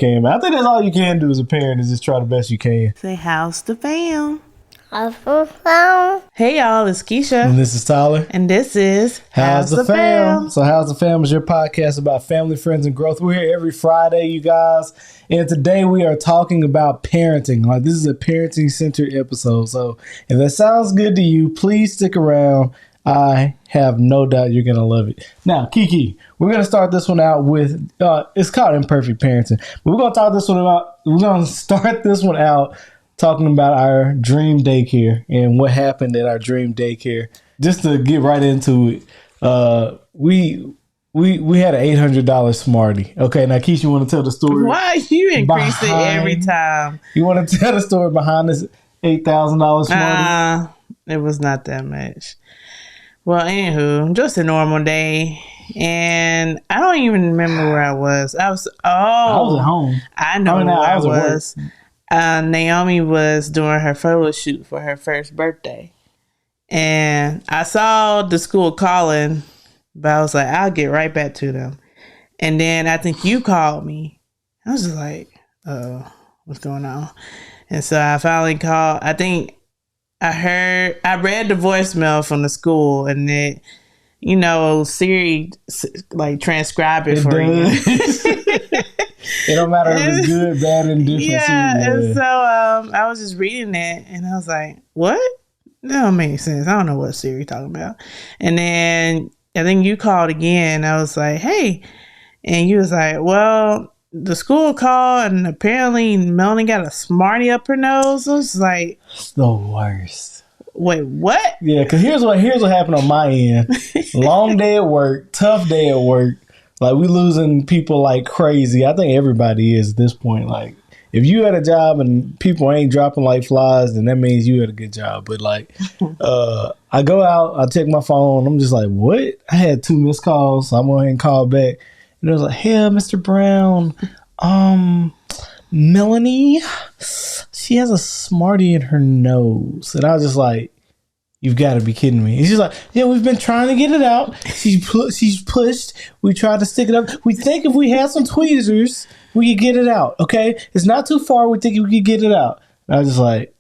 can. I think that's all you can do as a parent is just try the best you can. Say how's the fam? How's the fam? Hey y'all, it's Keisha. And this is Tyler. And this is How's the Fam? So How's the Fam is your podcast about family, friends, and growth. We're here every Friday, you guys. And today we are talking about parenting. Like, this is a parenting-centered episode. So if that sounds good to you, please stick around. I have no doubt you're going to love it. Now, Kiki, we're going to start this one out with, it's called Imperfect Parenting. But we're going to start this one out talking about our dream daycare and what happened at our dream daycare. Just to get right into it, we had an $800 Smartie. Okay, now Keisha, you want to tell the story? Why you increase it every time? You want to tell the story behind this $8,000 Smartie? It was not that much. Well, anywho, just a normal day. And I don't even remember where I was. I was at home. I know where I was. Naomi was doing her photo shoot for her first birthday. And I saw the school calling, but I was like, I'll get right back to them. And then I think you called me. I was just like, what's going on? And so I finally called. I think I read the voicemail from the school, and it, Siri like transcribe it for you. It don't matter if it's good, bad, and different. Yeah, and so I was just reading it, and I was like, what? That don't make sense. I don't know what Siri talking about. And then I think you called again. I was like, hey. And you was like, well, the school called, and apparently Melanie got a Smartie up her nose. I was like, it's the worst. Wait, what? Yeah, because here's what happened on my end. Long day at work, tough day at work. Like, we losing people like crazy. I think everybody is at this point. Like, if you had a job and people ain't dropping like flies, then that means you had a good job. But like, I go out, I check my phone. I'm just like, what? I had 2 missed calls. So I went ahead and called back. And it was like, hey, Mr. Brown, Melanie, she has a Smartie in her nose. And I was just like, you've got to be kidding me. And she's like, yeah, we've been trying to get it out. She's pushed. We tried to stick it up. We think if we had some tweezers, we could get it out. Okay? It's not too far. We think we could get it out. And I was just like,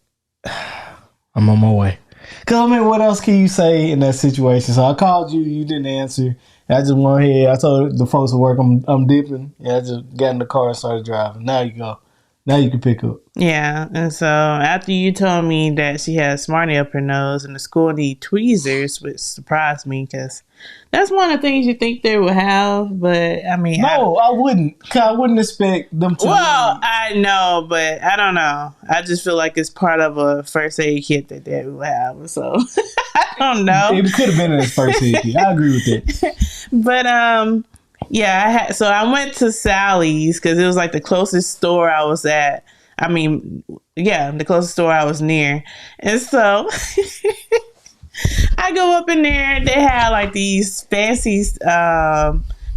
I'm on my way. Because, I mean, what else can you say in that situation? So I called you. You didn't answer. And I just went ahead. I told the folks at work I'm dipping. And I just got in the car and started driving. Now you go. Now you can pick up. Yeah, and so after you told me that she had a Smartie up her nose and the school need tweezers, which surprised me because that's one of the things you think they would have, but I mean... No, I wouldn't. 'Cause I wouldn't expect them to... Well, I know, but I don't know. I just feel like it's part of a first aid kit that they would have, so I don't know. It could have been in his first aid kit. I agree with that. But, yeah, I went to Sally's because it was like the closest store I was at. I mean, yeah, the closest store I was near. And so I go up in there. They had like these fancy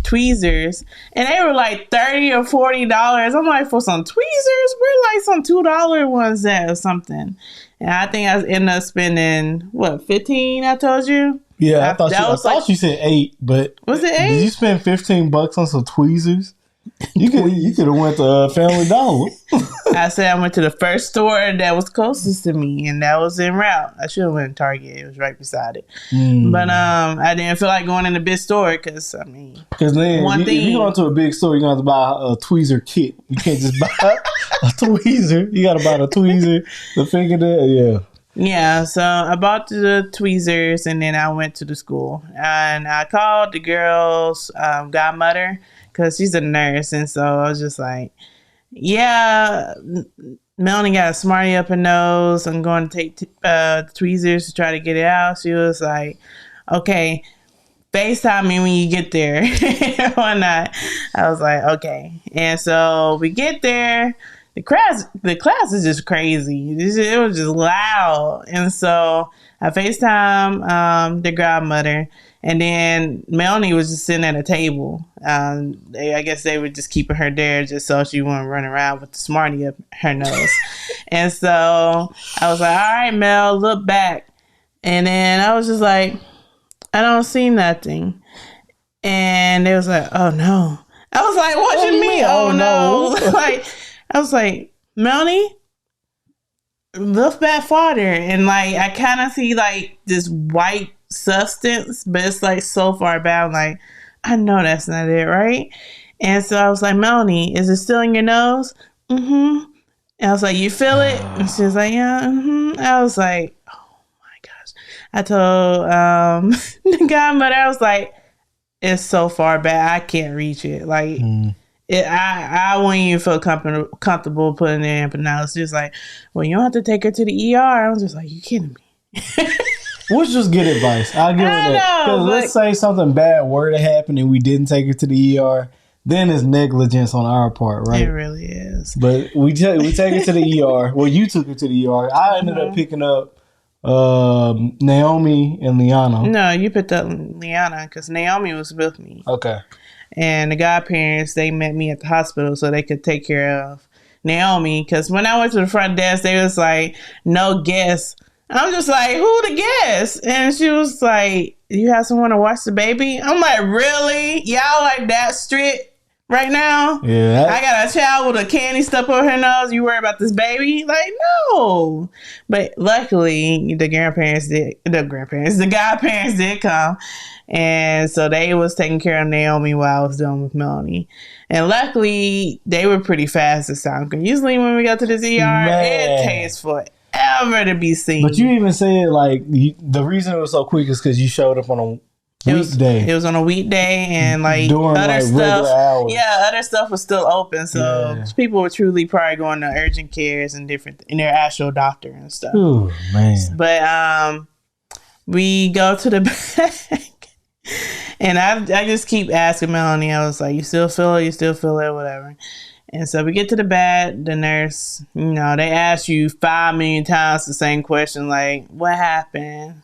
tweezers, and they were like $30 or $40. I'm like, for some tweezers, we're like some $2 ones at or something. And I think I ended up spending what, 15? I told you. Yeah, I thought you said 8, but was it 8? Did you spend $15 on some tweezers? You could have went to Family Dollar. I said I went to the first store that was closest to me, and that was en route. I should have went to Target. It was right beside it. But I didn't feel like going in a big store because, I mean, then if you go into a big store, you're going to have to buy a tweezer kit. You can't just buy a tweezer. You got to buy the tweezer, the fingernail, yeah. Yeah, so I bought the tweezers, and then I went to the school. And I called the girl's godmother because she's a nurse. And so I was just like, yeah, Melanie got a Smartie up her nose. I'm going to take tweezers to try to get it out. She was like, okay, FaceTime me when you get there. Why not? I was like, okay. And so we get there. The class is just crazy. It was just loud. And so I FaceTime the godmother, and then Melanie was just sitting at a table. I guess they were just keeping her there just so she wouldn't run around with the Smartie up her nose. And so I was like, all right, Mel, look back. And then I was just like, I don't see nothing. And they was like, oh no. I was like, what you mean? Oh no. Like, I was like, Melanie, lift back farther. And like, I kind of see like this white substance, but it's like so far back. I'm like, I know that's not it, right? And so I was like, Melanie, is it still in your nose? Mm-hmm. And I was like, you feel it? And she was like, yeah, mm-hmm. I was like, oh my gosh. I told the godmother, I was like, it's so far back, I can't reach it. Like, I wouldn't even feel comfortable putting it in. But now it's just like, well, you don't have to take her to the ER. I was just like, you kidding me? Which just good advice. I'll give her that. Because let's say something bad were to happen and we didn't take her to the ER, then it's negligence on our part, right? It really is. But we take her to the ER. Well, you took her to the ER. I ended up picking up Naomi and Liana. No, you picked up Liana because Naomi was with me. Okay. And the godparents, they met me at the hospital so they could take care of Naomi. Because when I went to the front desk, they was like, no guests. I'm just like, who the guests? And she was like, you have someone to watch the baby? I'm like, really? Y'all like that strict right now? Yeah. I got a child with a candy stuck up her nose. You worry about this baby? Like, no. But luckily, the godparents did come. And so they was taking care of Naomi while I was done with Melanie. And luckily, they were pretty fast this time. Because usually when we go to this ER, it takes forever to be seen. But you even said, like, the reason it was so quick is because you showed up on a weekday. It was on a weekday, and like during other like stuff, hours. yeah, other stuff was still open. So people were truly probably going to urgent cares and different in their actual doctor and stuff. Oh man! But we go to the back, and I just keep asking Melanie. I was like, "You still feel it? You still feel it? Whatever." And so we get to the bed. The nurse, they ask you 5 million times the same question, like, "What happened?"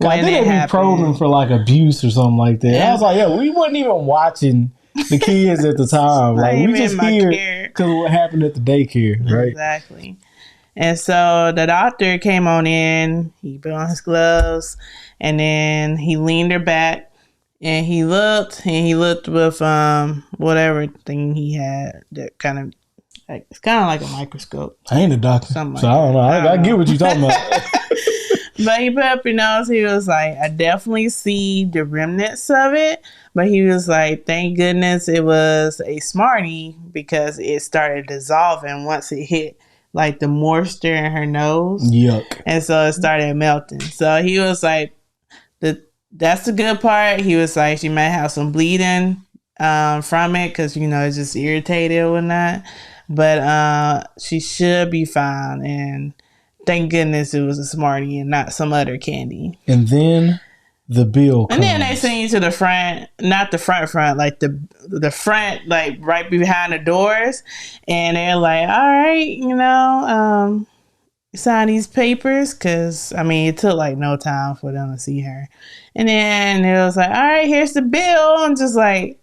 I think they be probing for like abuse or something like that. Yeah. I was like, yeah, we wasn't even watching the kids at the time. Like we just here because of what happened at the daycare, right? Exactly. And so the doctor came on in. He put on his gloves, and then he leaned her back, and he looked with whatever thing he had that kind of like it's kind of like a microscope. I ain't a doctor, so I don't know. I get what you're talking about. But he put up your nose. He was like, I definitely see the remnants of it. But he was like, thank goodness it was a Smartie because it started dissolving once it hit like the moisture in her nose. Yuck. And so it started melting. So he was like, that's the good part. He was like, she might have some bleeding from it because, it's just irritated or whatnot. But she should be fine. And thank goodness it was a Smartie and not some other candy. And then the bill comes. And then they send you to the front, not the front, like the front, like right behind the doors. And they're like, all right, sign these papers. Because, it took like no time for them to see her. And then it was like, all right, here's the bill. I'm just like,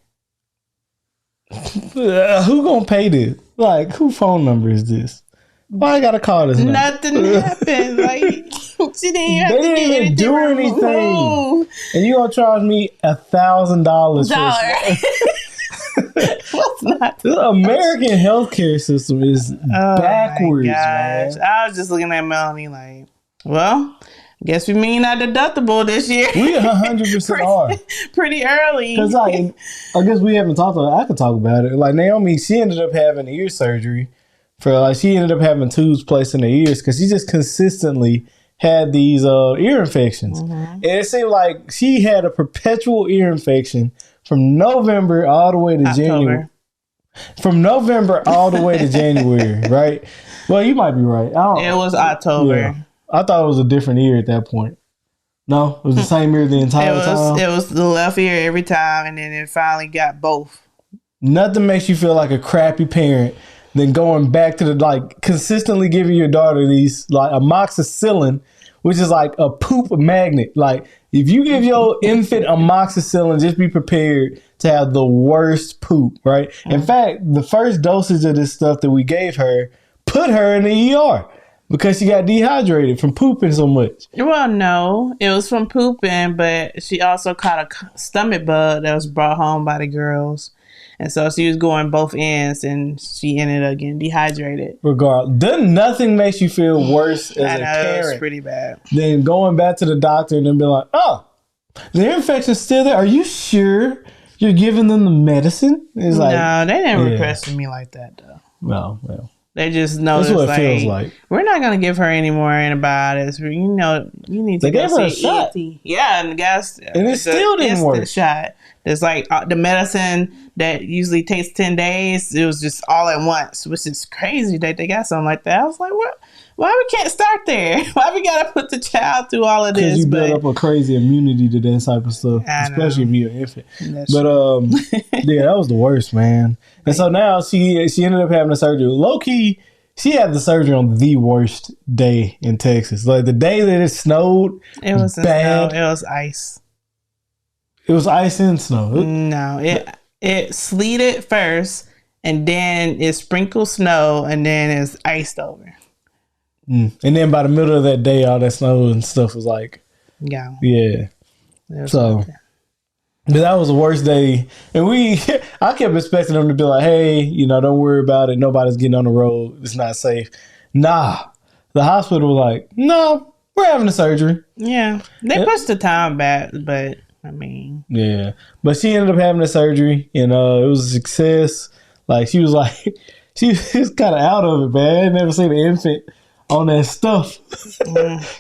who gonna pay this? Like, whose phone number is this? Why I gotta call this? Nothing happened. Like she didn't even they didn't even do anything, and you gonna charge me $1,000 What's not? The American healthcare system is backwards, man. I was just looking at Melanie like, well, guess we mean our deductible this year. We 100% are pretty early because I guess we haven't talked about it. I could talk about it. Like Naomi, she ended up having ear surgery. She ended up having tubes placed in her ears because she just consistently had these ear infections. Mm-hmm. And it seemed like she had a perpetual ear infection from November all the way to January. From November all the way to January, right? Well, you might be right. It was October. Yeah. I thought it was a different ear at that point. No, it was the same ear the entire time. It was the left ear every time, and then it finally got both. Nothing makes you feel like a crappy parent than going back to consistently giving your daughter these like amoxicillin, which is like a poop magnet. Like if you give your infant amoxicillin, just be prepared to have the worst poop, right? Mm-hmm. In fact, the first dosage of this stuff that we gave her put her in the ER because she got dehydrated from pooping so much. Well, no, it was from pooping, but she also caught a stomach bug that was brought home by the girls. And so she was going both ends, and she ended up getting dehydrated. Regardless, doesn't nothing makes you feel worse as a parent? It was pretty bad. Than going back to the doctor and then be like, "Oh, the infection's still there. Are you sure you're giving them the medicine?" It's like, no, they never requested me like that though. No, well. They just noticed, that's what it feels like. We're not going to give her any more antibiotics. You know, you need to they gave her a shot. Yeah, and the gas. And it still didn't work. Shot. It's like the medicine that usually takes 10 days. It was just all at once, which is crazy that they got something like that. I was like, what? Why we can't start there? Why we got to put the child through all of this? Because you build up a crazy immunity to that type of stuff, especially if you're an infant. Yeah, that was the worst, man. And so now she ended up having the surgery. Low key, she had the surgery on the worst day in Texas. Like the day that it snowed. It was bad. Snow. It was ice. It was ice and snow. No, it sleeted first, and then it sprinkled snow, and then it's iced over. And then by the middle of that day, all that snow and stuff was like, yeah. So. But that was the worst day. And I kept expecting them to be like, hey, don't worry about it. Nobody's getting on the road. It's not safe. Nah. The hospital was like, no, we're having a surgery. Yeah. They pushed the time back, but I mean. Yeah. But she ended up having a surgery and it was a success. Like, she was kind of out of it, man. I never seen an infant on that stuff.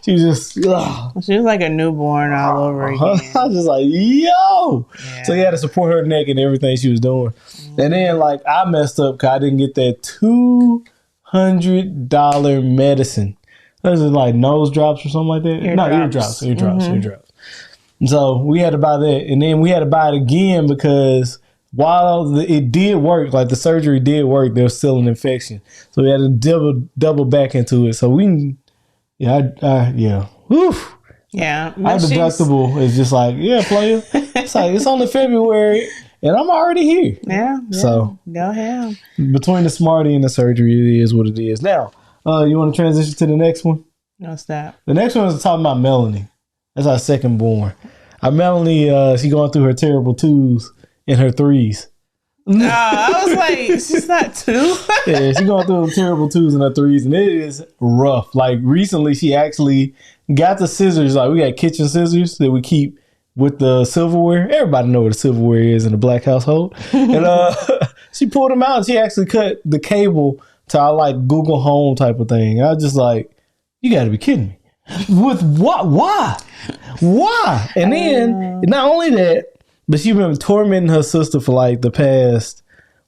She was just she was like a newborn all over again. I was just like, yo. Yeah. So you had to support her neck and everything she was doing. And then like I messed up because I didn't get that $200 medicine. Those are like nose drops or something like that. Eardrops. Eardrops. So we had to buy that, and then we had to buy it again because while it did work, like the surgery did work, there was still an infection. So we had to double back into it. So Woof. Yeah. Our deductible is just like, yeah, player. It's like, it's only February and I'm already here. Yeah. So go ahead. Between the Smartie and the surgery, it is what it is. Now, you want to transition to the next one? What's that? The next one is talking about Melanie. That's our second born. Our Melanie, she going through her terrible 2s and her 3s. No, I was like, she's not 2. Yeah, she's going through terrible 2s and her 3s, and it is rough. Like recently, she actually got the scissors. Like we got kitchen scissors that we keep with the silverware. Everybody know what the silverware is in the black household. And she pulled them out and she actually cut the cable to our like Google Home type of thing. I was just like, you got to be kidding me. With what? Why? And then not only that, but she's been tormenting her sister for like the past,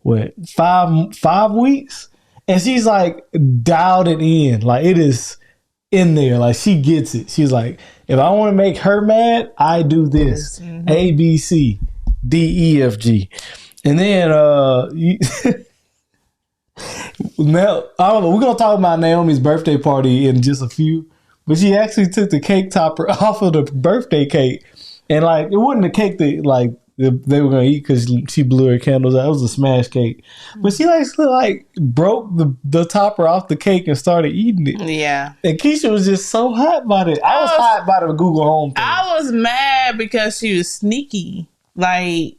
5 weeks? And she's like dialed it in. Like it is in there. Like she gets it. She's like, if I want to make her mad, I do this. Mm-hmm. A, B, C, D, E, F, G. And then now, I don't know. We're going to talk about Naomi's birthday party in just a few. But she actually took the cake topper off of the birthday cake. And like, it wasn't a cake that like they were going to eat because she blew her candles out. It was a smash cake. But she like broke the topper off the cake and started eating it. Yeah. And Keisha was just so hot by it. I was hot by the Google Home thing. I was mad because she was sneaky. Like,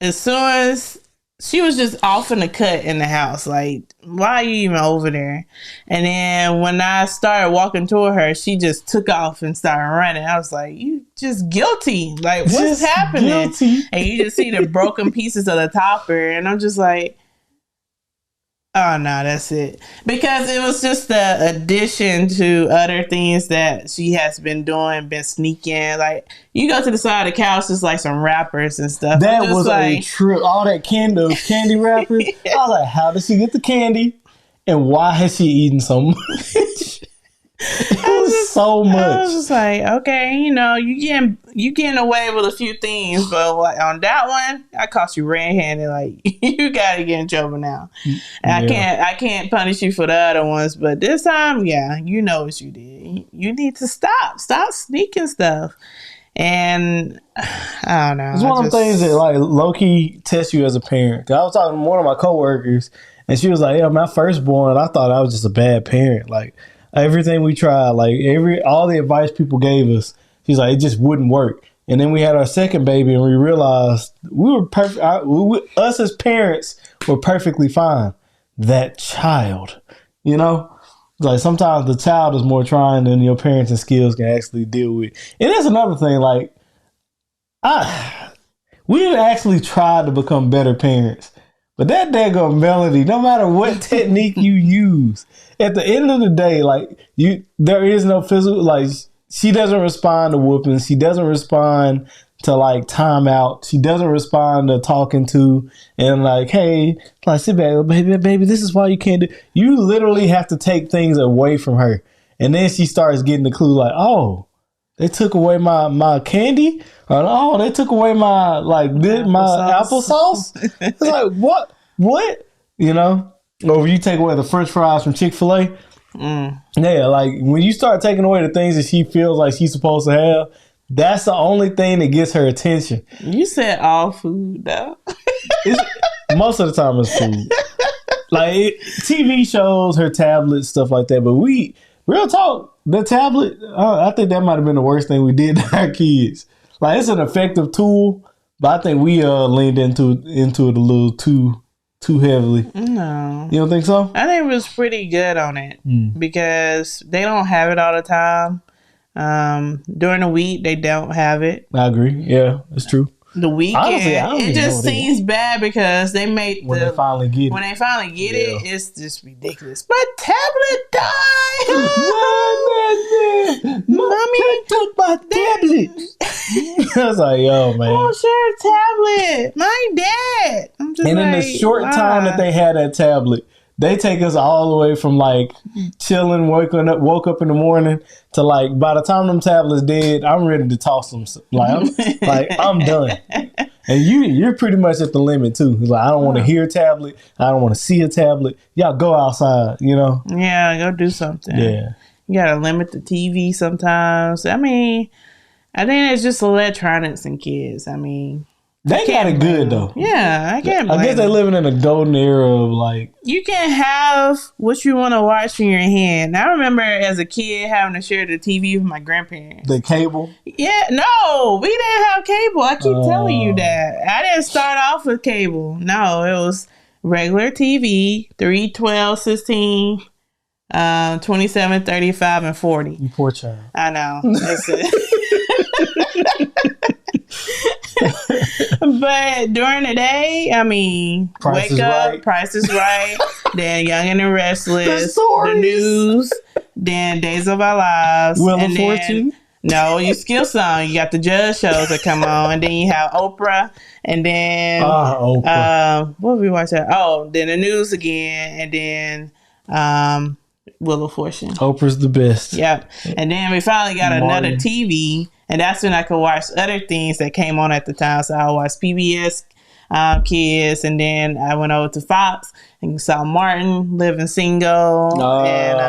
as soon as she was just off in the cut in the house. Like, why are you even over there? And then when I started walking toward her, she just took off and started running. I was like, you just guilty. Like, what's just happening? Guilty. And you just see the broken pieces of the topper. And I'm just like, oh, no, that's it. Because it was just the addition to other things that she has been doing, been sneaking. Like, you go to the side of the couch, just like some wrappers and stuff. That was like, a trip. All that candy wrappers. Yeah. I was like, how did she get the candy? And why has she eaten so much? It was so much. I was just like, okay, you getting away with a few things, but like on that one, I caught you red-handed. Like, you gotta get in trouble now. And I can't punish you for the other ones, but this time, yeah, you know what you did. You need to stop sneaking stuff. And I don't know. It's one of the things that like low-key tests you as a parent. I was talking to one of my coworkers, and she was like, "Yeah, my firstborn, I thought I was just a bad parent. Like everything we tried, like all the advice people gave us, she's like, it just wouldn't work. And then we had our second baby, and we realized we were perfect. Us as parents were perfectly fine. That child, like sometimes the child is more trying than your parenting skills can actually deal with. And that's another thing. Like, we didn't actually try to become better parents, but that daggone Melody, no matter what technique you use, at the end of the day, like there is no physical, like she doesn't respond to whoopings. She doesn't respond to like timeout. She doesn't respond to talking to and like, hey, like sit back, baby, this is why you can't do. You literally have to take things away from her. And then she starts getting the clue like, oh, they took away my candy? Or, oh, they took away my applesauce? It's like, what? Or you take away the French fries from Chick-fil-A. Yeah, like when you start taking away the things that she feels like she's supposed to have, that's the only thing that gets her attention. You said all food, though. Most of the time it's food. Like TV shows, her tablet, stuff like that. But real talk, the tablet, I think that might have been the worst thing we did to our kids. Like it's an effective tool, but I think we leaned into it a little too heavily. No. You don't think so? I think it was pretty good on it because they don't have it all the time. During the week, they don't have it. I agree. Yeah, it's true. The weekend, honestly, it just seems bad because they make when they finally get it, it's just ridiculous. But tablet died. Mommy took my tablet. I was like, yo, man. Oh, sure, tablet. My dad. I'm just and in the short time that they had that tablet, they take us all the way from like chilling, woke up in the morning to like by the time them tablets dead, I'm ready to toss them. I'm done. And you're pretty much at the limit too. Like I don't want to hear a tablet. I don't want to see a tablet. Y'all go outside, Yeah, go do something. Yeah. You gotta limit the TV sometimes. I mean, I think it's just electronics and kids. I mean. They got it good though. Yeah, I can't blame I guess they're living in a golden era of like. You can have what you want to watch in your hand. I remember as a kid having to share the TV with my grandparents. The cable? Yeah, no, we didn't have cable. I keep telling you that. I didn't start off with cable. No, it was regular TV, 3, 12, 16, 27, 35, and 40. You poor child. I know. That's it. But during the day, I mean, Price is Right, then Young and the Restless, the news, then Days of Our Lives, Wheel of Fortune. No, you skill song. You got the judge shows that come on, and then you have Oprah, and then Oprah. What did we watch? Oh, then the news again, and then Wheel of Fortune. Oprah's the best. Yep. And then we finally got another TV. And that's when I could watch other things that came on at the time. So I watched PBS Kids, and then I went over to Fox and saw Martin Living Single, and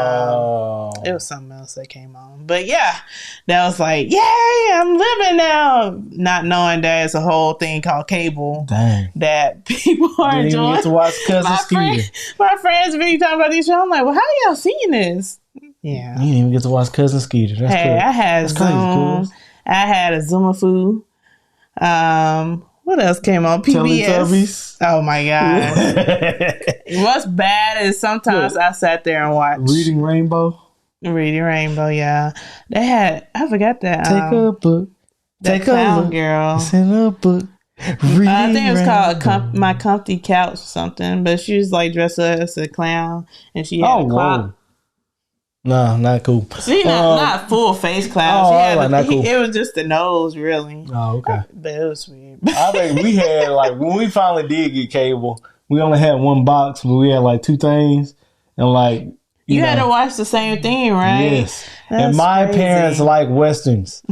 it was something else that came on. But yeah, that was like, yay, I'm living now, not knowing that it's a whole thing called cable. Dang. That people are enjoying. Didn't get to watch Cousin Skeeter. My friends be talking about these shows. I'm like, well, how y'all seeing this? Yeah, you didn't even get to watch Cousin Skeeter. That's hey, cool. I had Zoom. I had a Zumafu. What else came on? PBS. Teletubbies. Oh my god! What's bad is sometimes I sat there and watched Reading Rainbow. Yeah. They had. I forgot that. Take a book. Take a look, girl. It's in a book. I think it was called My Comfy Couch or something. But she was like dressed up as a clown, and she had a clock. Whoa. No, not cool. See, not full face clown. Cool. It was just the nose, really. Oh, okay. But it was weird. I think we had when we finally did get cable, we only had one box, but we had 2 things, and you had to watch the same thing, right? Yes. And my parents like westerns.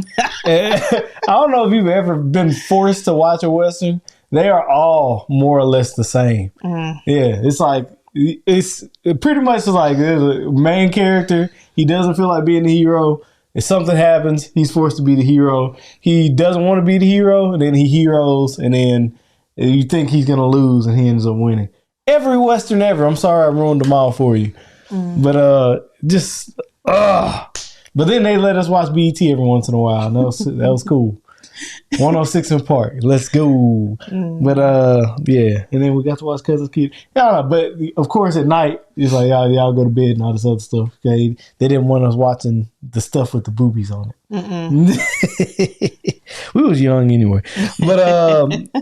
I don't know if you've ever been forced to watch a western. They are all more or less the same. Mm. Yeah, it's pretty much like there's a main character. He doesn't feel like being the hero. If something happens, he's forced to be the hero. He doesn't want to be the hero, and then he heroes, and then you think he's going to lose, and he ends up winning. Every Western ever. I'm sorry I ruined them all for you. Mm. But but then they let us watch BET every once in a while. And that was cool. 106 in Park. Let's go. But yeah. And then we got to watch Cousin's Kid. Yeah, but of course at night it's like y'all go to bed and all this other stuff. Okay, they didn't want us watching the stuff with the boobies on it. We was young anyway. But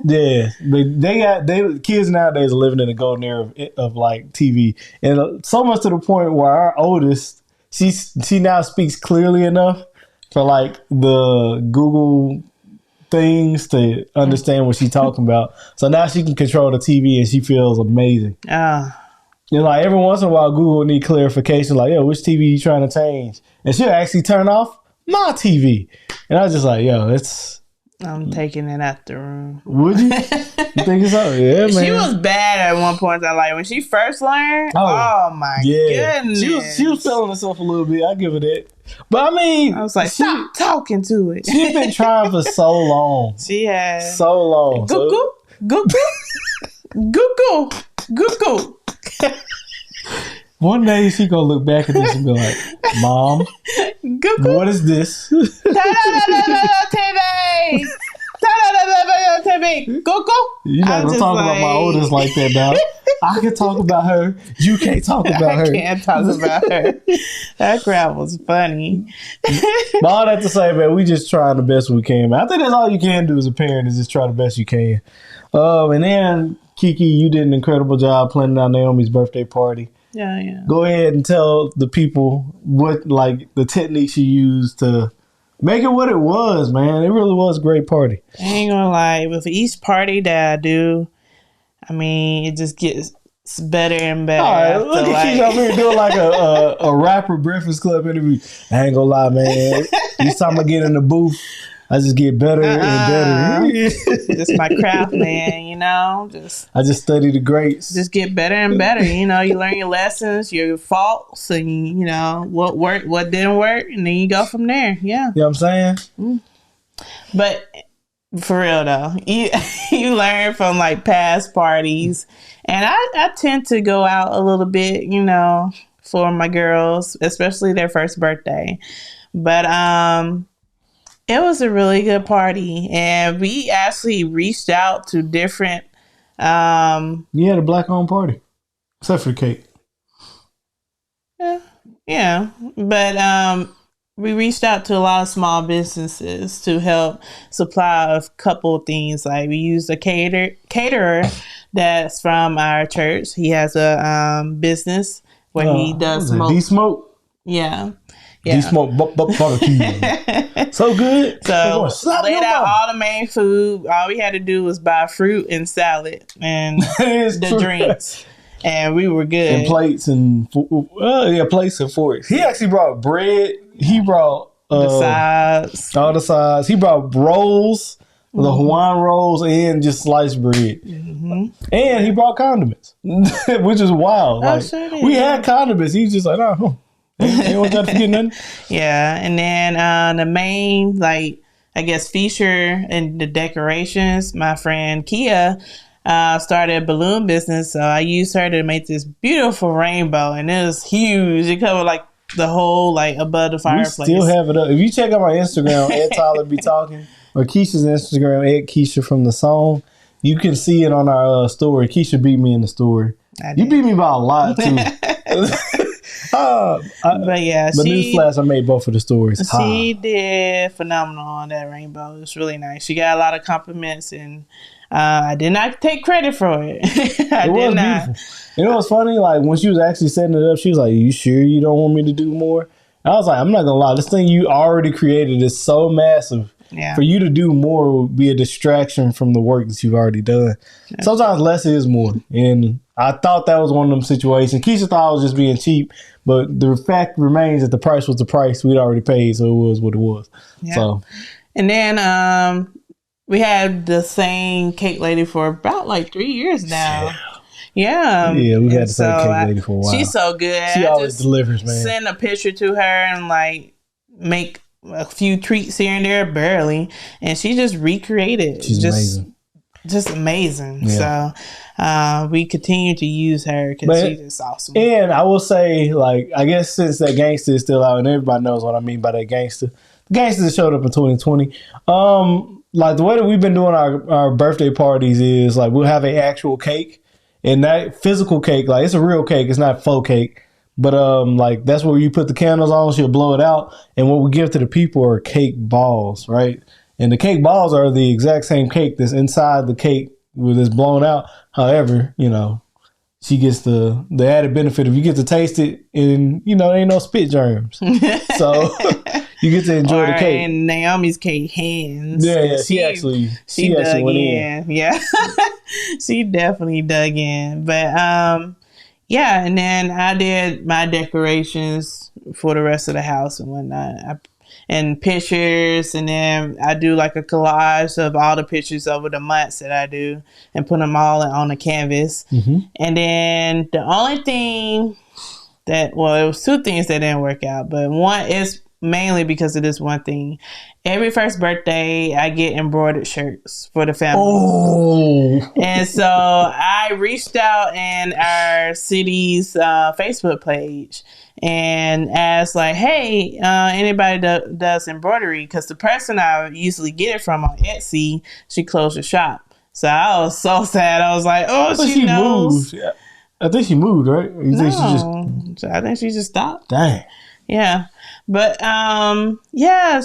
yeah, but kids nowadays are living in a golden era of like TV, and so much to the point where our oldest, she now speaks clearly enough for like the Google things to understand what she's talking about. So now she can control the TV and she feels amazing. You know, like every once in a while Google will need clarification, like, yo, which TV you trying to change? And she'll actually turn off my TV. And I was just like, yo, I'm taking it out the room. Would you? You think so? Yeah, man. She was bad at one point. Like when she first learned. Oh my goodness. She was feeling herself a little bit. I give her that. But I mean, I was like, stop talking to it. She's been trying for so long. She has. So long. Goo goo. One day she gonna look back at this and be like, Mom, what is this? TV. Go. You're not gonna talk about my oldest like that now. I can talk about her. You can't talk about her. I can't talk about her. That crap was funny. But all that to say, man, we just trying the best we can, man. I think that's all you can do as a parent is just try the best you can. And then, Kiki, you did an incredible job planning out Naomi's birthday party. Yeah. Go ahead and tell the people what, like, the techniques you used to make it what it was, man. It really was a great party. I ain't gonna lie. With each party that I do, I mean, it just gets better and better. All right, look at Keisha over here doing like a rapper Breakfast Club interview. I ain't gonna lie, man. Each time I get in the booth, I just get better and better. Just my craft, man, you know. I just study the greats. Just get better and better. You know, you learn your lessons, your faults, and you know what worked, what didn't work, and then you go from there. Yeah. You know what I'm saying? But for real though, you learn from like past parties, and I tend to go out a little bit, you know, for my girls, especially their first birthday. But it was a really good party, and we actually reached out to different. You had a black-owned party, except for the cake. Yeah, but we reached out to a lot of small businesses to help supply a couple of things. Like we used a caterer that's from our church. He has a business where he does smoke. D-smoke. Yeah. D-smoke barbecue. So good. So laid out all the main food. All we had to do was buy fruit and salad and the drinks. And we were good. And plates and plates and forks. He actually brought bread. He brought the sides. All the sides. He brought rolls, the Hawaiian rolls, and just sliced bread. And he brought condiments, which is wild. Like, we had condiments. He was just like, oh. Ain't want to forget nothing. Yeah, and then the main, like, I guess, feature in the decorations, my friend Kia started a balloon business, so I used her to make this beautiful rainbow, and it was huge. It covered like the whole, like, above the fireplace. We still have it up. If you check out my Instagram, Ed Tyler Be Talking, or Keisha's Instagram, Ed Keisha from the song, you can see it on our story. Keisha beat me in the story. You beat me by a lot too. But yeah, the newsflash, I made both of the stories. She did phenomenal on that rainbow. It was really nice. She got a lot of compliments, and I did not take credit for it. It was beautiful. You know what's funny? Like when she was actually setting it up, she was like, "You sure you don't want me to do more?" I was like, "I'm not gonna lie. This thing you already created is so massive. For you to do more would be a distraction from the work that you've already done. Sometimes less is more." And I thought that was one of them situations. Keisha thought I was just being cheap, but the fact remains that the price was the price we'd already paid, so it was what it was. Yeah. So, and then we had the same cake lady for about like 3 years now. Yeah, we had the same cake lady for a while. She's so good. She always delivers, man. Send a picture to her and like make a few treats here and there, barely, and she just recreated. She's amazing. Just amazing. Yeah. So we continue to use her because she's just awesome. And I will say, like, I guess since that gangster is still out and everybody knows what I mean by that gangster, the gangsters that showed up in 2020. Like the way that we've been doing our birthday parties is like we'll have an actual cake, and that physical cake, like it's a real cake, it's not faux cake. But like that's where you put the candles on, she'll blow it out, and what we give to the people are cake balls, right? And the cake balls are the exact same cake that's inside the cake with it's blown out. However, you know, she gets the added benefit of you get to taste it, and you know there ain't no spit germs, so you get to enjoy the cake. And Naomi's cake hands. Yeah, she actually went in. Yeah, she definitely dug in. But yeah, and then I did my decorations for the rest of the house and whatnot. And pictures, and then I do like a collage of all the pictures over the months that I do and put them all on the canvas. Mm-hmm. And then the only thing it was two things that didn't work out, but one is mainly because of this one thing. Every first birthday, I get embroidered shirts for the family. Oh. And so I reached out in our city's Facebook page and asked like, hey, anybody that does embroidery? Because the person I usually get it from on Etsy, she closed her shop. So I was so sad. I was like, oh, she knows. Moved. I think she moved, right? I think she just stopped. Dang. Yeah. But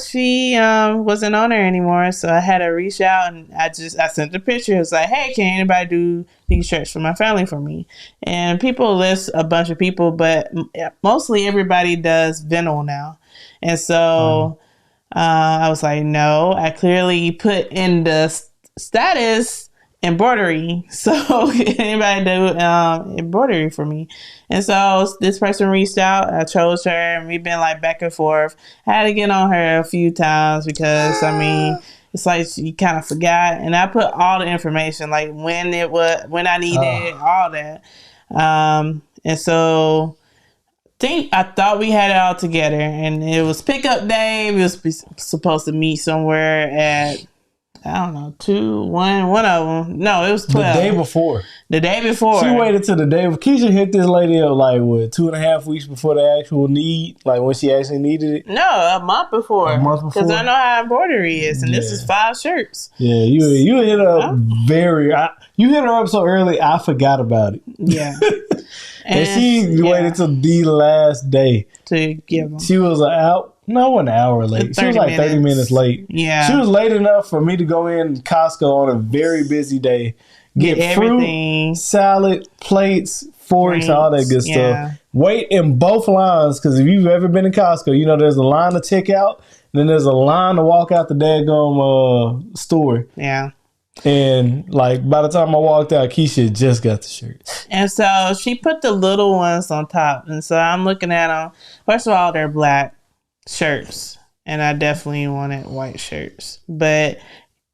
she wasn't on there anymore, so I had to reach out, and I sent the picture. It was like, hey, can anybody do these shirts for my family for me? And people list a bunch of people, but mostly everybody does vinyl now. And so I was like, no, I clearly put in the status embroidery, so anybody do embroidery for me? And so this person reached out, I chose her, and we've been like back and forth. I had to get on her a few times because I mean it's like she kind of forgot, and I put all the information like when I needed all that, and so I thought we had it all together, and it was pickup day. We was supposed to meet somewhere at, I don't know, one of them. No, it was 12. The day before. She waited till the day. Keisha hit this lady up like, what, 2.5 weeks before the actual need? Like when she actually needed it? No, a month before. Because I know how embroidery is, and this is 5 shirts. Yeah, you hit her up you hit her up so early, I forgot about it. Yeah. and she waited till the last day to give them. She was out. No, an hour late. She was like 30 minutes late. Yeah. She was late enough for me to go in Costco on a very busy day. Get everything. Fruit, salad, plates, forks, all that good stuff. Wait in both lines, because if you've ever been in Costco, you know there's a line to check out, and then there's a line to walk out the daggone store. Yeah. And like by the time I walked out, Keisha just got the shirts. And so she put the little ones on top. And so I'm looking at them. First of all, they're black shirts, and I definitely wanted white shirts, but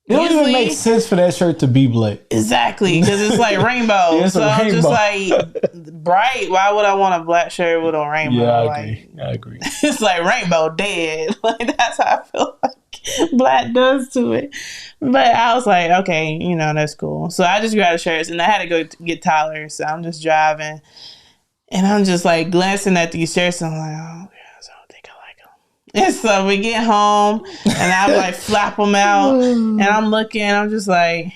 it don't even make sense for that shirt to be black. Exactly, because it's like rainbow. It's so I'm rainbow. just like, bright. Why would I want a black shirt with a rainbow? Yeah, I agree. It's like rainbow dead. Like that's how I feel like black does to it. But I was like, okay, that's cool. So I just grabbed the shirts, and I had to go get Tyler. So I'm just driving, and I'm just like glancing at these shirts, and I'm like, oh. And so we get home, and I like flap them out, and I'm looking, I'm just like,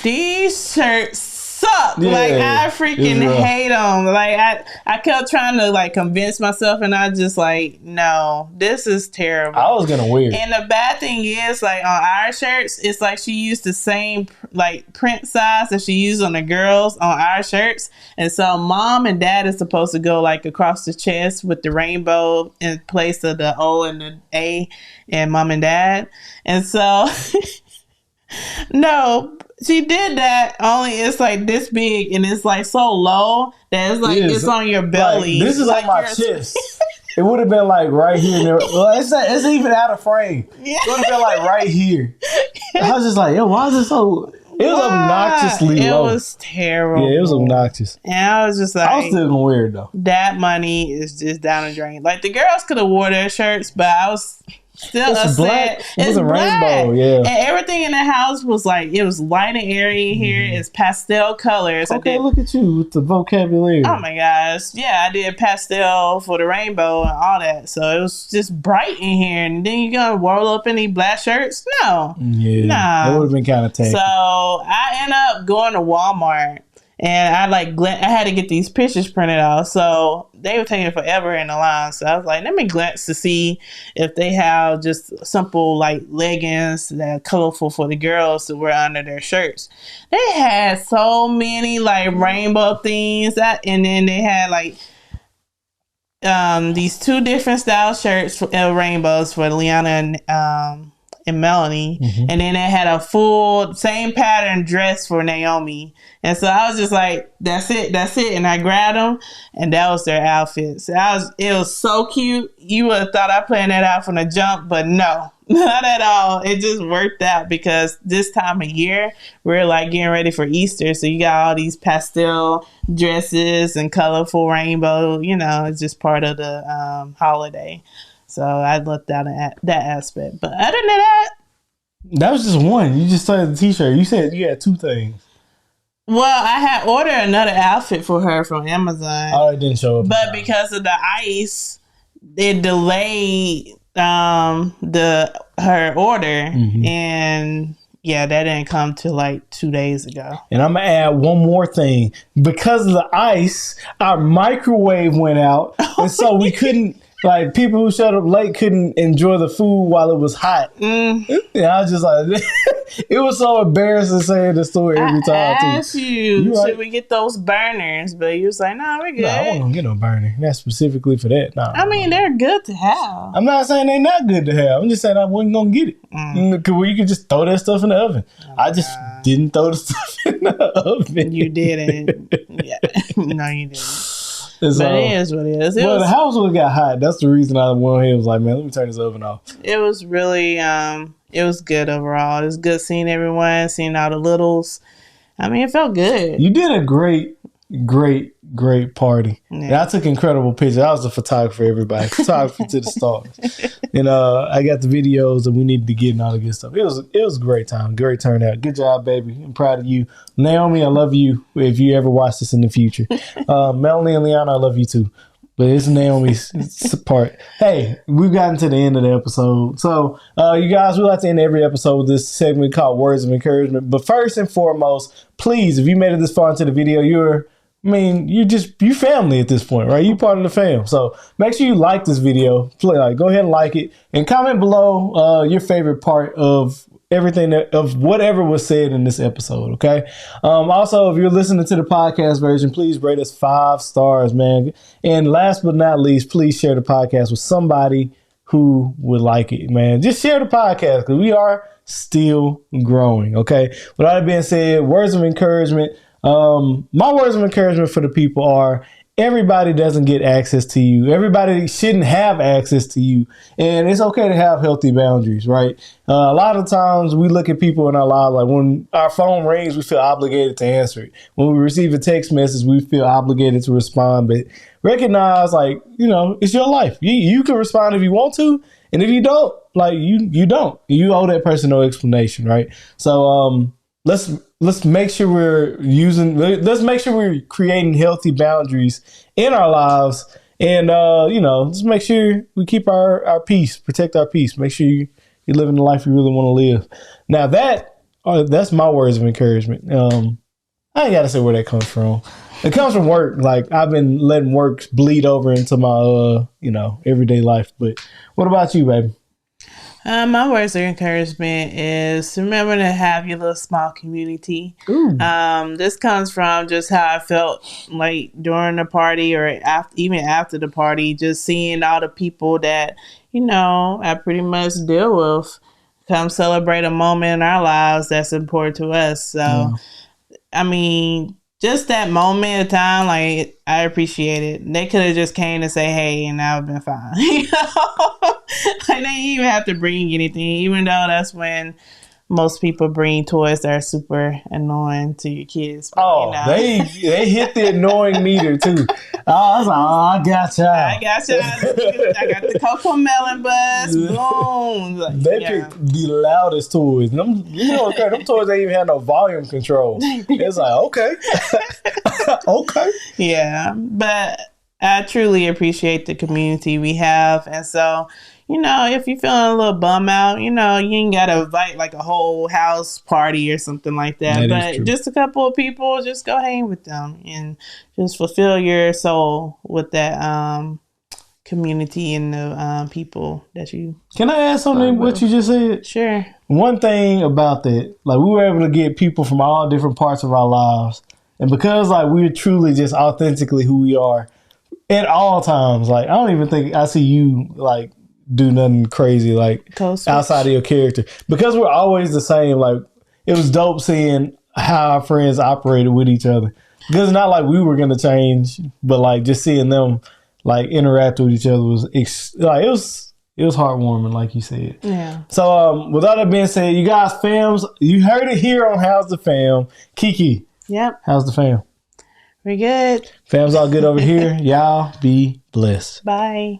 these shirts suck. Yeah, like I freaking hate them. Like I kept trying to like convince myself, and I just like, no, this is terrible. I was gonna wear it. And the bad thing is, like on our shirts, it's like she used the same like print size that she used on the girls on our shirts, and so mom and dad is supposed to go like across the chest with the rainbow in place of the O and the A, and mom and dad, and so no. She did that, only it's like this big, and it's like so low that it's like it's on your belly. Like, this is like on my chest. It would have been like right here. Well, it's even out of frame. Yeah. It would have been like right here. I was just like, yo, why is it so... It was obnoxiously low. It was terrible. Yeah, it was obnoxious. And I was just like... I was still gonna wear it, though. That money is just down the drain. Like, the girls could have wore their shirts, but I was... Still It's a black. set. It was It's a black. rainbow, yeah. And everything in the house was like, it was light and airy in here. It's pastel colors. Okay, look at you with the vocabulary. Oh my gosh. Yeah, I did pastel for the rainbow and all that. So it was just bright in here. And then you gonna roll up any black shirts? No. Yeah. Nah. That would have been kind of tacky. So I end up going to Walmart. And I had to get these pictures printed out. So they were taking forever in the line. So I was like, let me glance to see if they have just simple like leggings that are colorful for the girls to wear under their shirts. They had so many like rainbow things and then they had like these 2 different style shirts for rainbows for Liana and Melanie, and then they had a full same pattern dress for Naomi. And so I was just like, that's it. And I grabbed them, and that was their outfits. It was so cute. You would have thought I planned that out from the jump, but no, not at all. It just worked out because this time of year, we're like getting ready for Easter. So you got all these pastel dresses and colorful rainbow, it's just part of the holiday. So I looked out at that aspect. But other than that, that was just one. You just started the t-shirt. You said you had 2 things. Well, I had ordered another outfit for her from Amazon. Oh, it didn't show up. But because of the ice, it delayed her order. And yeah, that didn't come till like 2 days ago. And I'm going to add one more thing. Because of the ice, our microwave went out. And so we couldn't... Like, people who showed up late couldn't enjoy the food while it was hot. Yeah, I was just like, it was so embarrassing saying the story every time. I asked you, should we get those burners? But you was like, no, we're good. No, I wasn't going to get no burner. That's specifically for that. No, I mean, they're good to have. I'm not saying they're not good to have. I'm just saying I wasn't going to get it. Because you could just throw that stuff in the oven. I just didn't throw the stuff in the oven. You didn't. Yeah. No, you didn't. But it is what it is. The house would have got hot. That's the reason I went ahead and was like, man, let me turn this oven off. It was really, it was good overall. It was good seeing everyone, seeing all the littles. I mean, it felt good. You did a great party. Yeah. And I took incredible pictures. I was a photographer, everybody. Photography to the stars. And I got the videos that we needed to get and all the good stuff. It was a great time. Great turnout. Good job, baby. I'm proud of you. Naomi, I love you if you ever watch this in the future. Melanie and Liana, I love you too. But it's Naomi's part. Hey, we've gotten to the end of the episode. So, you guys, we like to end every episode with this segment called Words of Encouragement. But first and foremost, please, if you made it this far into the video, you family at this point, right? You part of the fam. So make sure you like this video. Go ahead and like it and comment below your favorite part of everything of whatever was said in this episode. Okay. Also, if you're listening to the podcast version, please rate us 5 stars, man. And last but not least, please share the podcast with somebody who would like it, man. Just share the podcast because we are still growing. Okay. With all that being said, words of encouragement. My words of encouragement for the people are everybody doesn't get access to you. Everybody shouldn't have access to you. And it's okay to have healthy boundaries, right? A lot of times we look at people in our lives, like when our phone rings, we feel obligated to answer it. When we receive a text message, we feel obligated to respond. But recognize, it's your life. You can respond if you want to. And if you don't, you don't. You owe that person no explanation, right? So, let's make sure let's make sure we're creating healthy boundaries in our lives. And, just make sure we keep our peace, protect our peace. Make sure you're living the life you really want to live. Now that's my words of encouragement. I ain't got to say where that comes from. It comes from work. Like I've been letting work bleed over into my, everyday life. But what about you, baby? My words of encouragement is remember to have your little small community. This comes from just how I felt like during the party or even after the party, just seeing all the people that, I pretty much deal with come celebrate a moment in our lives that's important to us. So, I mean, just that moment of time, I appreciate it. They could have just came to say, hey, and I would have been fine. They didn't even have to bring anything, even though that's when most people bring toys that are super annoying to your kids. But, Oh, they hit the annoying meter too. I was like, I got y'all. I got the Cocoa Melon Buzz. Boom. Like, They picked the loudest toys. Them, them toys ain't even had no volume control. It's like, okay. Okay. Yeah. But I truly appreciate the community we have. And so, if you're feeling a little bum out, you ain't got to invite like a whole house party or something like that. But just a couple of people, just go hang with them and just fulfill your soul with that community and the people that you... Can I add something what you just said? Sure. One thing about that, like we were able to get people from all different parts of our lives. And because like we're truly just authentically who we are at all times, like I don't even think I see you like do nothing crazy like outside of your character, because we're always the same. Like it was dope seeing how our friends operated with each other, because it's not like we were going to change, but like just seeing them like interact with each other was it was heartwarming, like you said. Yeah. So with all that being said, you guys, fams, you heard it here on How's the Fam. Kiki. Yep. How's the fam? We're good. Fam's all good over here. Y'all be blessed. Bye.